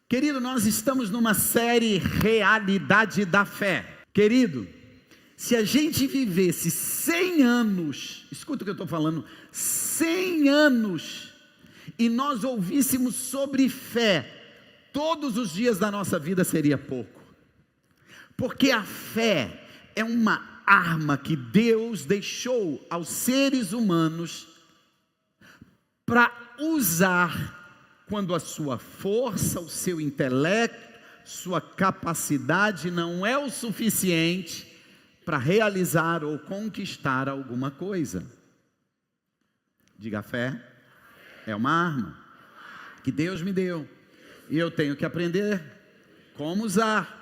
Querido, nós estamos numa série Realidade da Fé. Querido, se a gente vivesse 100 anos, escuta o que eu estou falando, 100 anos, e nós ouvíssemos sobre fé todos os dias da nossa vida, seria pouco. Porque a fé é uma arma que Deus deixou aos seres humanos para usar quando a sua força, o seu intelecto, sua capacidade não é o suficiente para realizar ou conquistar alguma coisa. Diga, a fé é uma arma que Deus me deu e eu tenho que aprender como usar.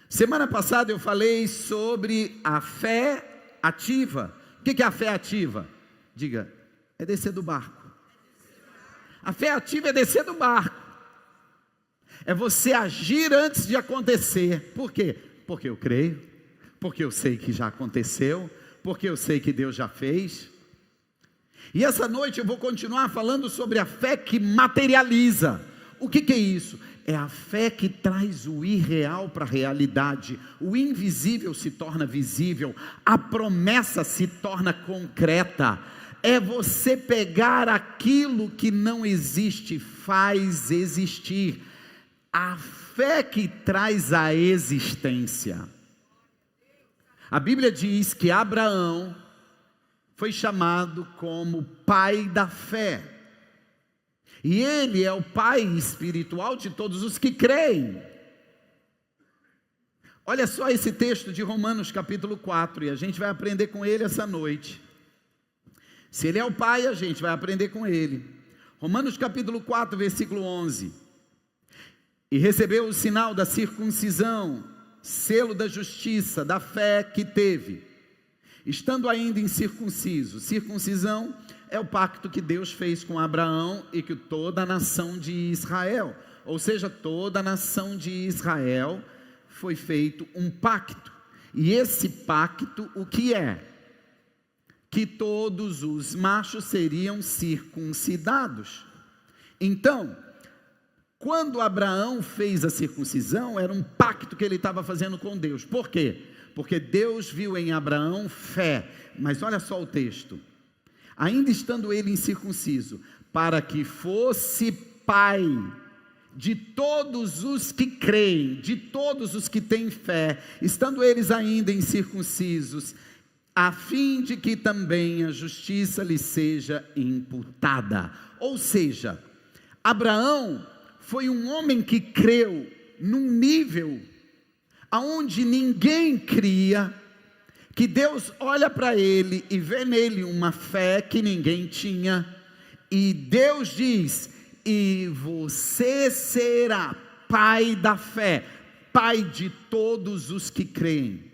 Semana passada eu falei sobre a fé ativa. O que é a fé ativa? Diga, é descer do barco. A fé ativa é descer do barco. É você agir antes de acontecer. Por quê? Porque eu creio, porque eu sei que já aconteceu, porque eu sei que Deus já fez. E essa noite eu vou continuar falando sobre a fé que materializa. O que é isso? É a fé que traz o irreal para a realidade. O invisível se torna visível, a promessa se torna concreta. É você pegar aquilo que não existe, faz existir. A fé que traz a existência. A Bíblia diz que Abraão foi chamado como pai da fé. E ele é o pai espiritual de todos os que creem. Olha só esse texto de Romanos capítulo 4, e a gente vai aprender com ele essa noite. Se ele é o pai, a gente vai aprender com ele. Romanos capítulo 4, versículo 11. E recebeu o sinal da circuncisão, selo da justiça, da fé que teve, estando ainda incircunciso. Circuncisão é o pacto que Deus fez com Abraão e que toda a nação de Israel, ou seja, toda a nação de Israel foi feito um pacto. E esse pacto, o que é? Que todos os machos seriam circuncidados. Então, quando Abraão fez a circuncisão, era um pacto que ele estava fazendo com Deus. Por quê? Porque Deus viu em Abraão fé. Mas olha só o texto. Ainda estando ele incircunciso, para que fosse pai de todos os que creem, de todos os que têm fé, estando eles ainda incircuncisos, a fim de que também a justiça lhe seja imputada. Ou seja, Abraão foi um homem que creu num nível aonde ninguém cria, que Deus olha para ele e vê nele uma fé que ninguém tinha, e Deus diz, e você será pai da fé, pai de todos os que creem.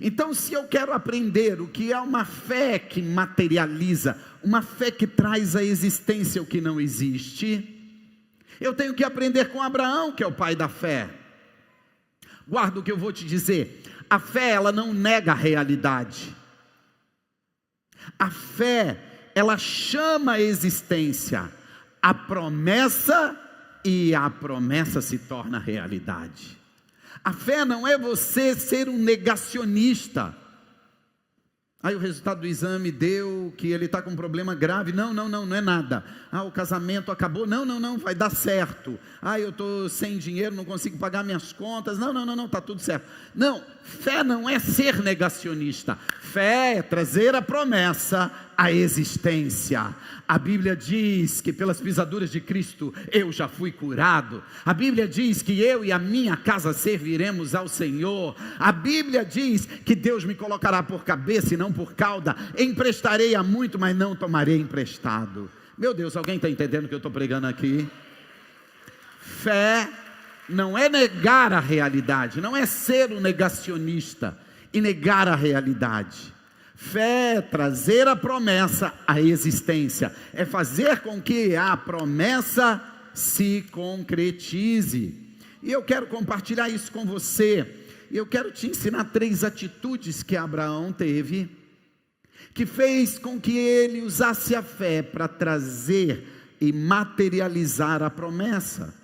Então, se eu quero aprender o que é uma fé que materializa, uma fé que traz à existência o que não existe, eu tenho que aprender com Abraão, que é o pai da fé. Guarda o que eu vou te dizer. A fé, ela não nega a realidade. A fé, ela chama a existência a promessa, e a promessa se torna realidade. A fé não é você ser um negacionista. Aí o resultado do exame deu que ele está com um problema grave. Não é nada. O casamento acabou. Não, vai dar certo. Eu estou sem dinheiro, não consigo pagar minhas contas. Não, está tudo certo. Não, fé não é ser negacionista. Fé é trazer a promessa à existência. A Bíblia diz que pelas pisaduras de Cristo eu já fui curado. A Bíblia diz que eu e a minha casa serviremos ao Senhor. A Bíblia diz que Deus me colocará por cabeça e não por cauda. Emprestarei a muito, mas não tomarei emprestado. Meu Deus, alguém está entendendo o que eu estou pregando aqui? Fé não é negar a realidade, não é ser um negacionista e negar a realidade. Fé é trazer a promessa à existência, é fazer com que a promessa se concretize. E eu quero compartilhar isso com você. Eu quero te ensinar 3 atitudes que Abraão teve, que fez com que ele usasse a fé para trazer e materializar a promessa.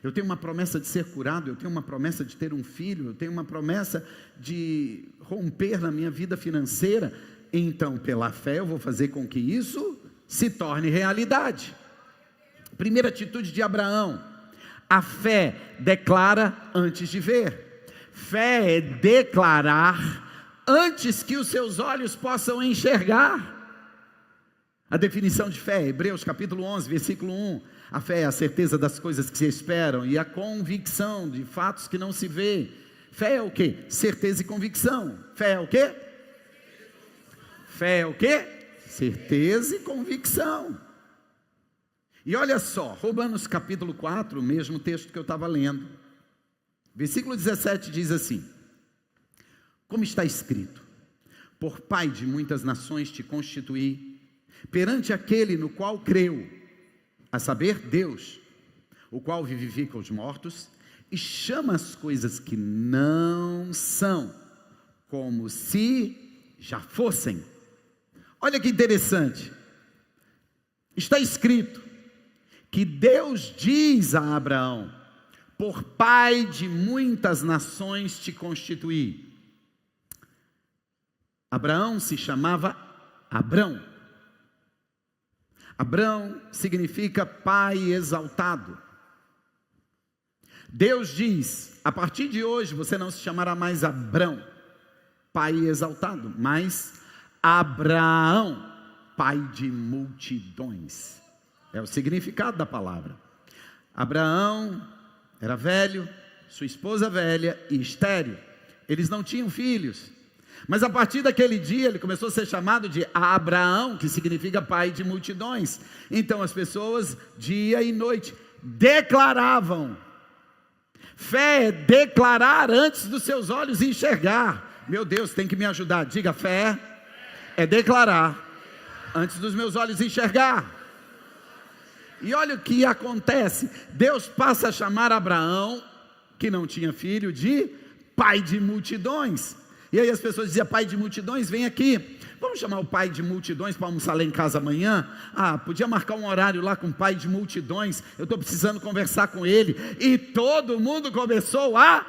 Eu tenho uma promessa de ser curado, eu tenho uma promessa de ter um filho, eu tenho uma promessa de romper na minha vida financeira. Então, pela fé, eu vou fazer com que isso se torne realidade. Primeira atitude de Abraão: a fé declara antes de ver. Fé é declarar antes que os seus olhos possam enxergar. A definição de fé, Hebreus capítulo 11, versículo 1. A fé é a certeza das coisas que se esperam e a convicção de fatos que não se vê. Fé é o quê? Certeza e convicção. Fé é o quê? Fé é o quê? Certeza e convicção. E olha só, Romanos capítulo 4, o mesmo texto que eu estava lendo. Versículo 17 diz assim: como está escrito: por pai de muitas nações te constituí, perante aquele no qual creu, a saber, Deus, o qual vivifica os mortos e chama as coisas que não são, como se já fossem. Olha que interessante, está escrito que Deus diz a Abraão: por pai de muitas nações te constituí. Abraão se chamava Abrão. Abrão significa pai exaltado. Deus diz: a partir de hoje você não se chamará mais Abrão, pai exaltado, mas Abraão, pai de multidões. É o significado da palavra. Abraão era velho, sua esposa velha e estéril. Eles não tinham filhos. Mas a partir daquele dia ele começou a ser chamado de Abraão, que significa pai de multidões. Então as pessoas, dia e noite, declaravam. Fé é declarar antes dos seus olhos enxergar. Meu Deus, tem que me ajudar. Diga: fé é declarar antes dos meus olhos enxergar. E olha o que acontece. Deus passa a chamar Abraão, que não tinha filho, de pai de multidões. E aí as pessoas diziam: pai de multidões, vem aqui, vamos chamar o pai de multidões para almoçar lá em casa amanhã? Podia marcar um horário lá com o pai de multidões, eu estou precisando conversar com ele. E todo mundo começou a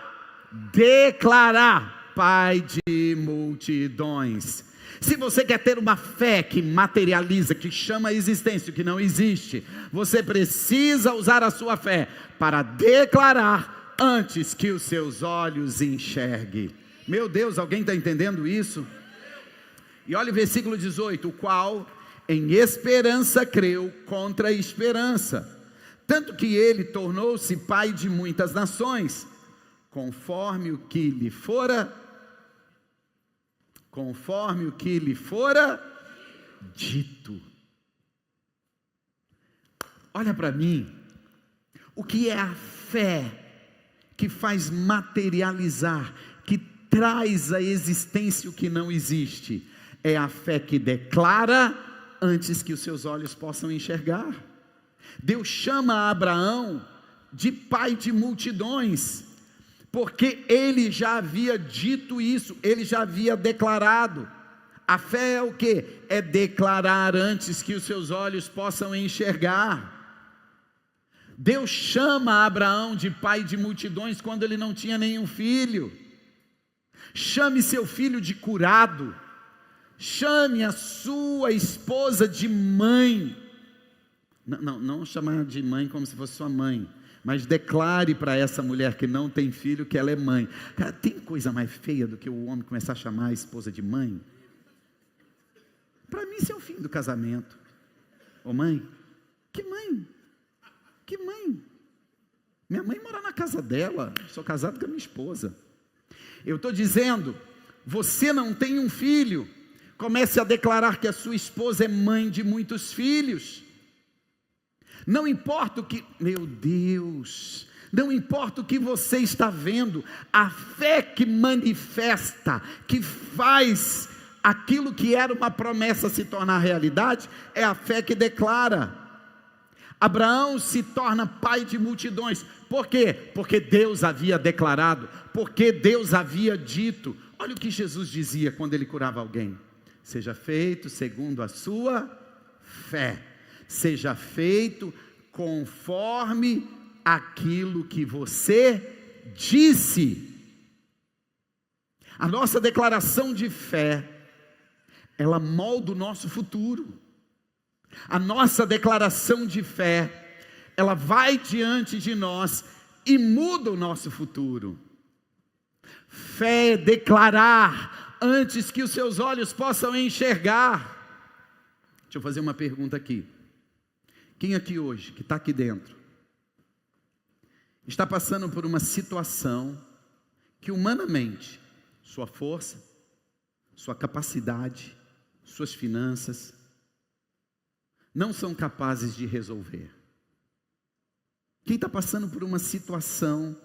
declarar: pai de multidões. Se você quer ter uma fé que materializa, que chama a existência o que não existe, você precisa usar a sua fé para declarar antes que os seus olhos enxerguem. Meu Deus, alguém está entendendo isso? E olha o versículo 18: o qual em esperança creu contra a esperança, tanto que ele tornou-se pai de muitas nações, conforme o que lhe fora dito. Olha para mim, o que é a fé que faz materializar, que traz à existência o que não existe? É a fé que declara antes que os seus olhos possam enxergar. Deus chama Abraão de pai de multidões, porque ele já havia dito isso, ele já havia declarado. A fé é o que? É declarar antes que os seus olhos possam enxergar. Deus chama Abraão de pai de multidões quando ele não tinha nenhum filho. Chame seu filho de curado. Chame a sua esposa de mãe. Não chamar de mãe como se fosse sua mãe, mas declare para essa mulher que não tem filho que ela é mãe. Cara, tem coisa mais feia do que o homem começar a chamar a esposa de mãe? Para mim isso é o fim do casamento. Ô mãe, que mãe? Que mãe? Minha mãe mora na casa dela, sou casado com a minha esposa. Eu estou dizendo, você não tem um filho, comece a declarar que a sua esposa é mãe de muitos filhos. Não importa o que, meu Deus, não importa o que você está vendo, a fé que manifesta, que faz aquilo que era uma promessa se tornar realidade, é a fé que declara. Abraão se torna pai de multidões. Por quê? Porque Deus havia declarado, porque Deus havia dito. Olha o que Jesus dizia quando ele curava alguém: seja feito segundo a sua fé, seja feito conforme aquilo que você disse. A nossa declaração de fé, ela molda o nosso futuro. A nossa declaração de fé, ela vai diante de nós e muda o nosso futuro. Fé é declarar antes que os seus olhos possam enxergar. Deixa eu fazer uma pergunta aqui. Quem aqui hoje, que está aqui dentro, está passando por uma situação que humanamente, sua força, sua capacidade, suas finanças, não são capazes de resolver? Quem está passando por uma situação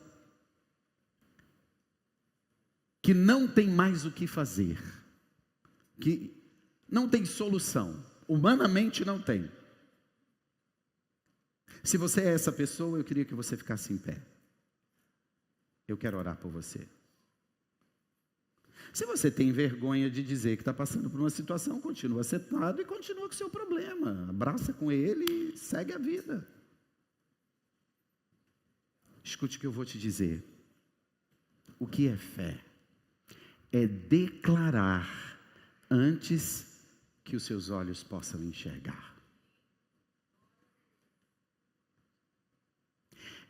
que não tem mais o que fazer, que não tem solução, humanamente não tem. Se você é essa pessoa, eu queria que você ficasse em pé. Eu quero orar por você. Se você tem vergonha de dizer que está passando por uma situação, continua sentado e continua com o seu problema. Abraça com ele e segue a vida. Escute o que eu vou te dizer. O que é fé? É declarar antes que os seus olhos possam enxergar.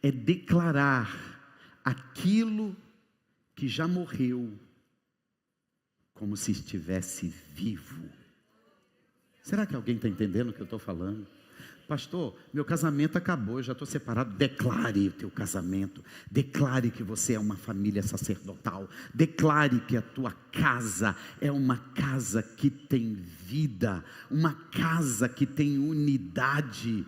É declarar aquilo que já morreu como se estivesse vivo. Será que alguém está entendendo o que eu estou falando? Pastor, meu casamento acabou, eu já estou separado. Declare o teu casamento. Declare que você é uma família sacerdotal. Declare que a tua casa é uma casa que tem vida, uma casa que tem unidade.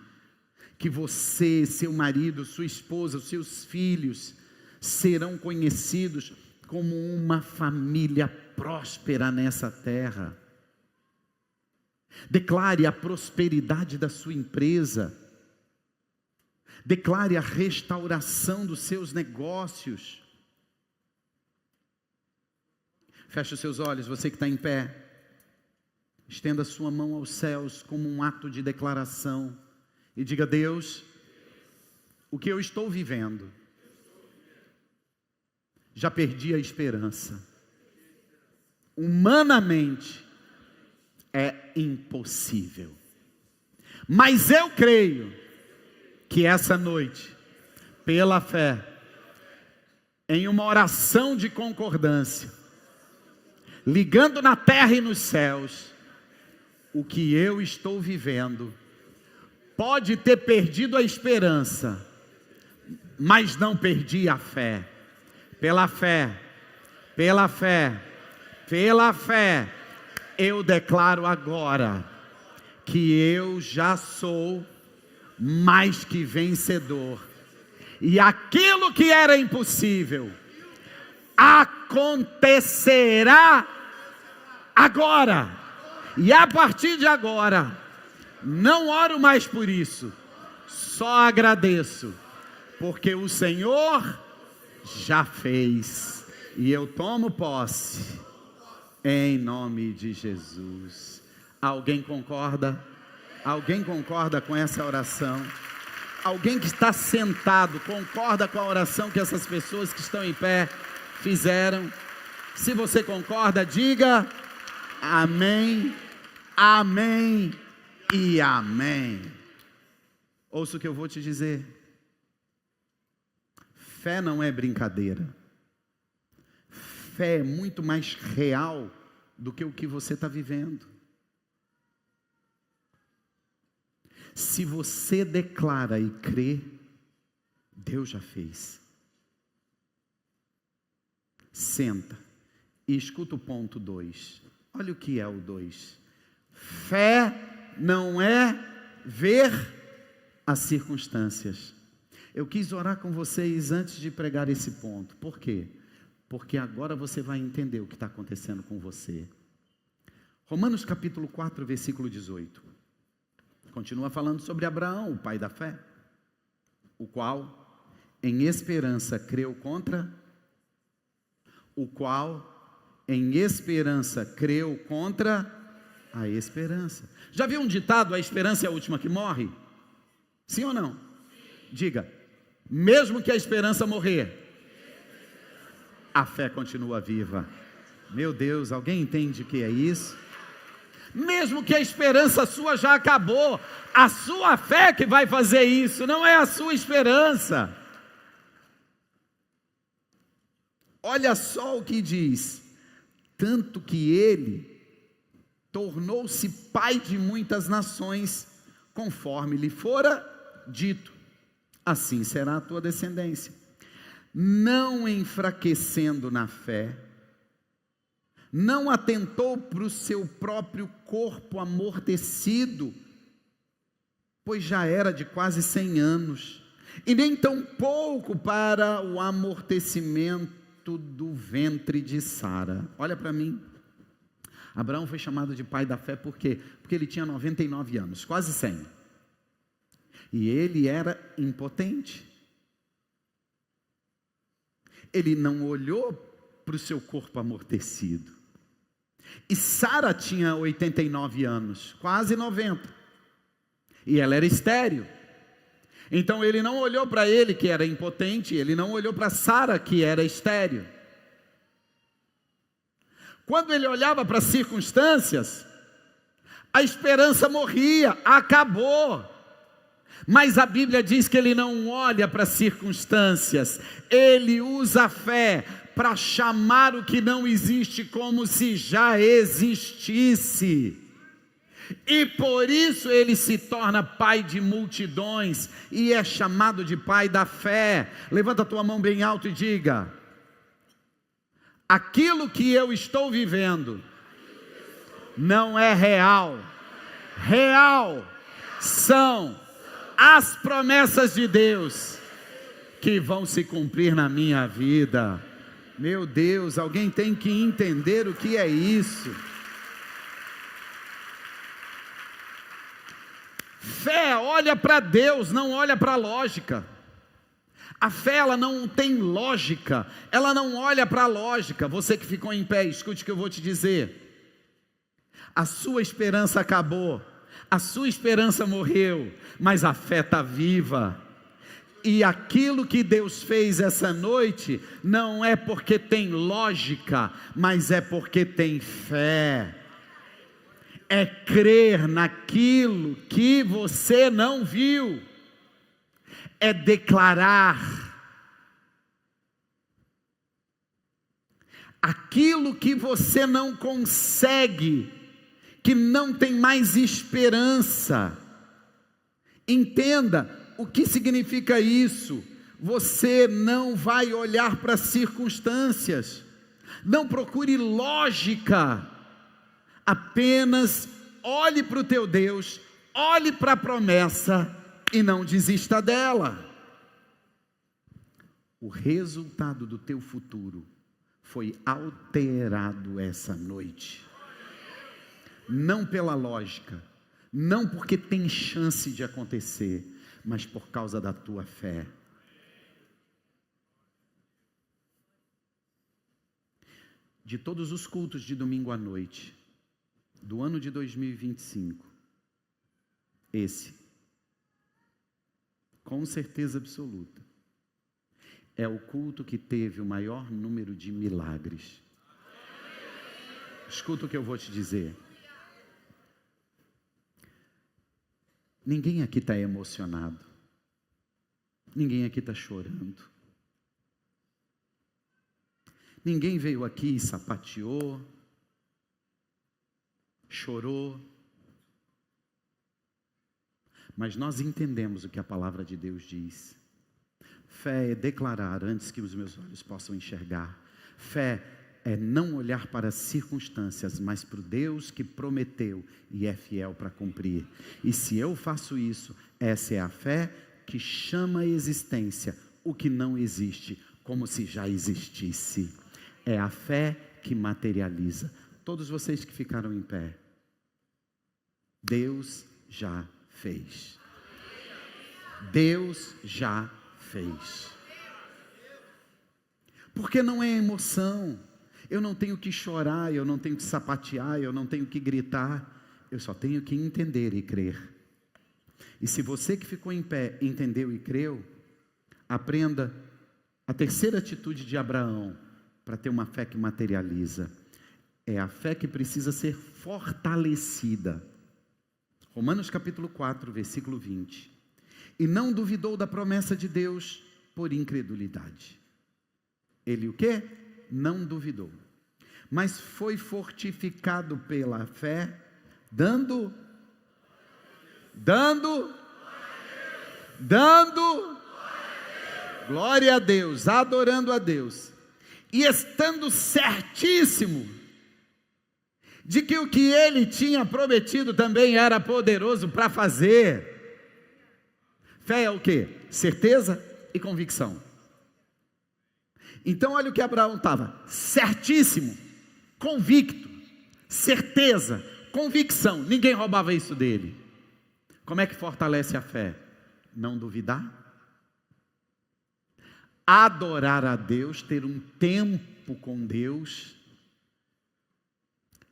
Que você, seu marido, sua esposa, os seus filhos serão conhecidos como uma família próspera nessa terra. Declare a prosperidade da sua empresa. Declare a restauração dos seus negócios. Feche os seus olhos, você que está em pé. Estenda a sua mão aos céus como um ato de declaração. E diga: Deus, o que eu estou vivendo, já perdi a esperança. Humanamente é impossível. Mas eu creio que essa noite, pela fé, em uma oração de concordância, ligando na terra e nos céus, o que eu estou vivendo pode ter perdido a esperança, mas não perdi a fé. Pela fé, pela fé, pela fé, eu declaro agora que eu já sou mais que vencedor. E aquilo que era impossível acontecerá agora. E a partir de agora, não oro mais por isso, só agradeço, porque o Senhor já fez, e eu tomo posse, em nome de Jesus. Alguém concorda? Alguém concorda com essa oração? Alguém que está sentado, concorda com a oração que essas pessoas que estão em pé fizeram? Se você concorda, diga amém, amém e amém. Ouça o que eu vou te dizer. Fé não é brincadeira. Fé é muito mais real do que o que você está vivendo. Se você declara e crê, Deus já fez. Senta e escuta o ponto 2. Olha o que é o 2. Fé não é ver as circunstâncias. Eu quis orar com vocês antes de pregar esse ponto. Por quê? Porque agora você vai entender o que está acontecendo com você. Romanos capítulo 4, versículo 18. Continua falando sobre Abraão, o pai da fé, o qual em esperança creu contra a esperança. Já viu um ditado: a esperança é a última que morre? Sim ou não? Diga: Mesmo que a esperança morrer, a fé continua viva. Meu Deus, alguém entende o que é isso? Mesmo que a esperança sua já acabou, a sua fé que vai fazer isso, não é a sua esperança. Olha só o que diz: tanto que ele tornou-se pai de muitas nações, conforme lhe fora dito, assim será a tua descendência. Não enfraquecendo na fé, não atentou para o seu próprio corpo amortecido, pois já era de quase 100 anos, e nem tampouco para o amortecimento do ventre de Sara. Olha para mim, Abraão foi chamado de pai da fé por quê? Porque ele tinha 99 anos, quase 100, e ele era impotente. Ele não olhou para o seu corpo amortecido. E Sara tinha 89 anos, quase 90. E ela era estéril. Então ele não olhou para ele que era impotente, ele não olhou para Sara que era estéril. Quando ele olhava para as circunstâncias, a esperança morria, acabou. Mas a Bíblia diz que ele não olha para as circunstâncias, ele usa a fé para chamar o que não existe como se já existisse. E por isso ele se torna pai de multidões e é chamado de pai da fé. Levanta a tua mão bem alto e diga: aquilo que eu estou vivendo não é real. Real são as promessas de Deus que vão se cumprir na minha vida. Meu Deus, alguém tem que entender o que é isso. Fé olha para Deus, não olha para a lógica. A fé, ela não tem lógica, ela não olha para a lógica. Você que ficou em pé, escute o que eu vou te dizer. A sua esperança acabou, a sua esperança morreu, mas a fé está viva. E aquilo que Deus fez essa noite, não é porque tem lógica, mas é porque tem fé. É crer naquilo que você não viu, é declarar aquilo que você não consegue, que não tem mais esperança. Entenda o que significa isso. Você não vai olhar para as circunstâncias, não procure lógica, apenas olhe para o teu Deus, olhe para a promessa e não desista dela. O resultado do teu futuro foi alterado essa noite. Não pela lógica, não porque tem chance de acontecer, mas por causa da tua fé. De todos os cultos de domingo à noite, do ano de 2025, esse, com certeza absoluta, é o culto que teve o maior número de milagres. Escuta o que eu vou te dizer. Ninguém aqui está emocionado, ninguém aqui está chorando, ninguém veio aqui e sapateou, chorou, mas nós entendemos o que a palavra de Deus diz. Fé é declarar antes que os meus olhos possam enxergar. Fé é não olhar para as circunstâncias, mas para o Deus que prometeu e é fiel para cumprir. E se eu faço isso, essa é a fé que chama à existência o que não existe, como se já existisse. É a fé que materializa. Todos vocês que ficaram em pé, Deus já fez. Deus já fez. Porque não é emoção. Eu não tenho que chorar, eu não tenho que sapatear, eu não tenho que gritar. Eu só tenho que entender e crer. E se você que ficou em pé entendeu e creu, Aprenda a terceira atitude de Abraão para ter uma fé que materializa. É a fé que precisa ser fortalecida. Romanos capítulo 4, versículo 20. E não duvidou da promessa de Deus por incredulidade. Ele o quê? Não duvidou. Mas foi fortificado pela fé, dando glória a Deus, adorando a Deus, e estando certíssimo de que o que ele tinha prometido também era poderoso para fazer. Fé é o quê? Certeza e convicção. Então olha o que Abraão estava, certíssimo, convicto, certeza, convicção, ninguém roubava isso dele. Como é que fortalece a fé? Não duvidar, adorar a Deus, ter um tempo com Deus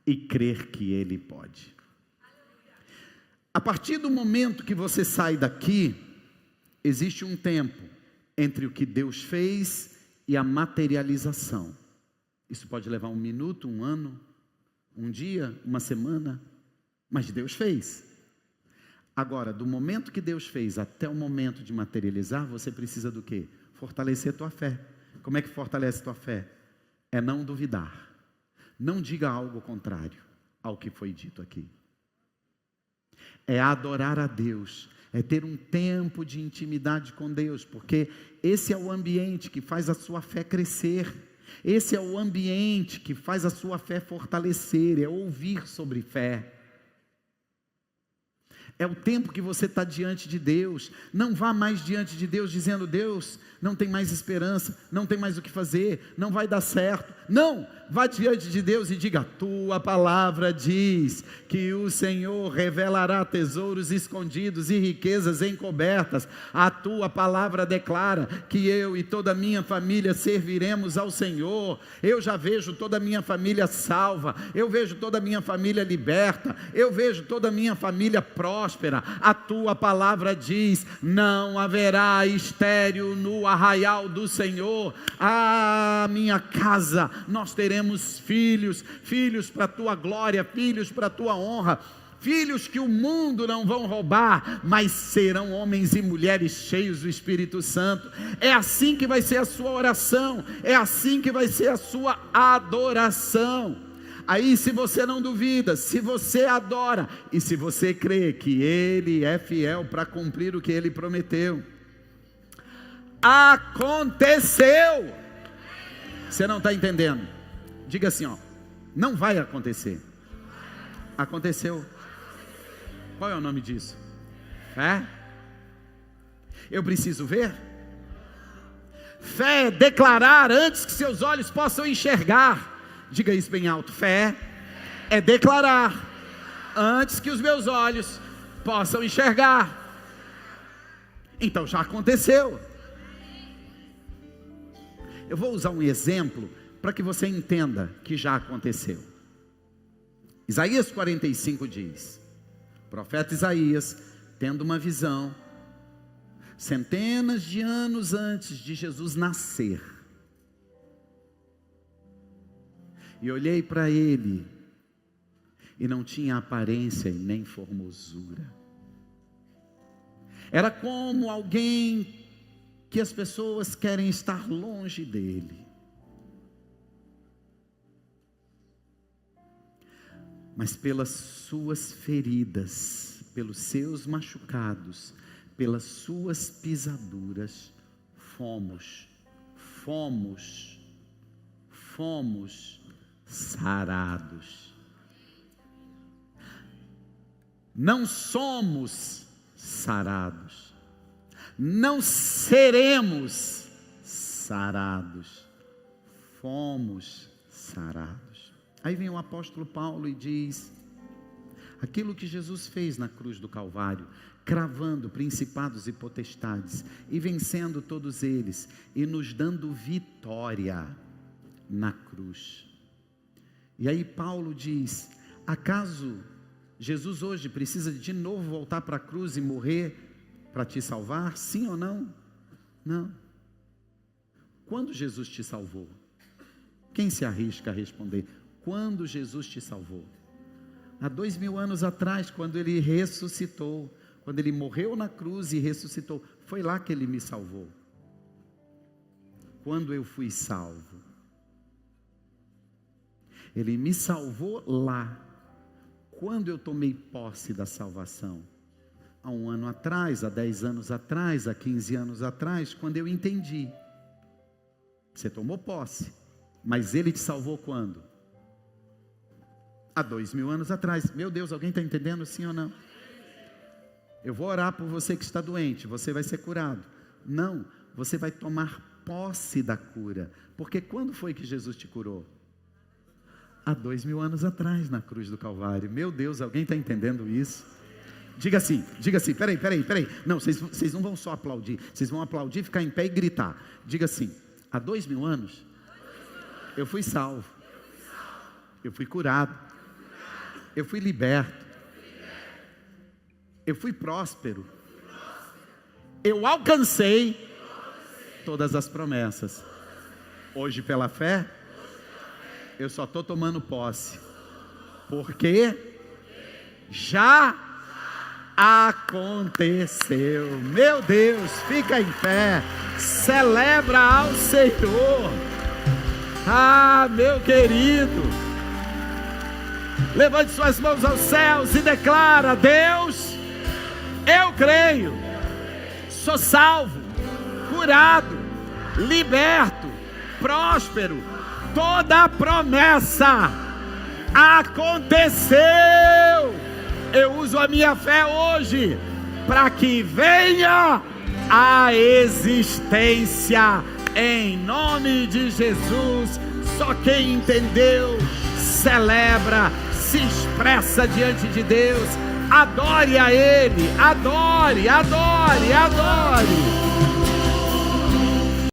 e crer que Ele pode. A partir do momento que você sai daqui, existe um tempo entre o que Deus fez e a materialização. Isso pode levar 1 minuto, 1 ano, 1 dia, 1 semana, mas Deus fez. Agora, do momento que Deus fez até o momento de materializar, você precisa do quê? Fortalecer a tua fé. Como é que fortalece a tua fé? É não duvidar. Não diga algo contrário ao que foi dito aqui. É adorar a Deus, é ter um tempo de intimidade com Deus, porque esse é o ambiente que faz a sua fé crescer, esse é o ambiente que faz a sua fé fortalecer, é ouvir sobre fé. É o tempo que você está diante de Deus. Não vá mais diante de Deus dizendo: Deus, não tem mais esperança, não tem mais o que fazer, não vai dar certo. Não, vá diante de Deus e diga: a tua palavra diz que o Senhor revelará tesouros escondidos e riquezas encobertas. A tua palavra declara que eu e toda a minha família serviremos ao Senhor. Eu já vejo toda a minha família salva, eu vejo toda a minha família liberta, eu vejo toda a minha família próspera. A tua palavra diz: não haverá estéril no arraial do Senhor. A minha casa, nós teremos filhos, filhos para a tua glória, filhos para a tua honra, filhos que o mundo não vão roubar, mas serão homens e mulheres cheios do Espírito Santo. É assim que vai ser a sua oração, é assim que vai ser a sua adoração. Aí, se você não duvida, se você adora e se você crê que Ele é fiel para cumprir o que Ele prometeu, aconteceu. Você não está entendendo? Diga assim, ó: não vai acontecer. Aconteceu. Qual é o nome disso? Fé. Eu preciso ver? Fé é declarar antes que seus olhos possam enxergar. Diga isso bem alto: fé é declarar antes que os meus olhos possam enxergar. Então já aconteceu. Eu vou usar um exemplo para que você entenda que já aconteceu. Isaías 45 diz: o profeta Isaías, tendo uma visão, centenas de anos antes de Jesus nascer, e olhei para ele, e não tinha aparência e nem formosura. Era como alguém que as pessoas querem estar longe dele. Mas pelas suas feridas, pelos seus machucados, pelas suas pisaduras, fomos sarados. Não somos sarados, não seremos sarados, fomos sarados. Aí vem o apóstolo Paulo e diz: aquilo que Jesus fez na cruz do Calvário, cravando principados e potestades, e vencendo todos eles, e nos dando vitória na cruz. E aí Paulo diz: acaso Jesus hoje precisa de novo voltar para a cruz e morrer para te salvar? Sim ou não? Não. Quando Jesus te salvou? Quem se arrisca a responder? Quando Jesus te salvou? Há 2000 anos atrás, quando Ele ressuscitou, quando Ele morreu na cruz e ressuscitou, foi lá que Ele me salvou. Quando eu fui salvo, Ele me salvou lá. Quando eu tomei posse da salvação? Há 1 ano atrás, há 10 anos atrás, há 15 anos atrás, quando eu entendi. Você tomou posse, mas Ele te salvou quando? Há 2000 anos atrás. Meu Deus, alguém está entendendo sim ou não? Eu vou orar por você que está doente, você vai ser curado. Não, você vai tomar posse da cura. Porque quando foi que Jesus te curou? Há 2000 anos atrás, na cruz do Calvário. Meu Deus, alguém está entendendo isso? Diga assim, peraí. Não, vocês não vão só aplaudir, vocês vão aplaudir, ficar em pé e gritar. Diga assim, há 2000 anos, eu fui salvo, eu fui curado, eu fui liberto, eu fui próspero, eu alcancei todas as promessas. Hoje, pela fé, eu só estou tomando posse, porque já aconteceu. Meu Deus, fica em pé, celebra ao Senhor. Ah, meu querido, levante suas mãos aos céus e declara: Deus, eu creio, sou salvo, curado, liberto, próspero. Toda a promessa aconteceu. Eu uso a minha fé hoje para que venha a existência, em nome de Jesus. Só quem entendeu, celebra, se expressa diante de Deus. Adore a Ele, adore.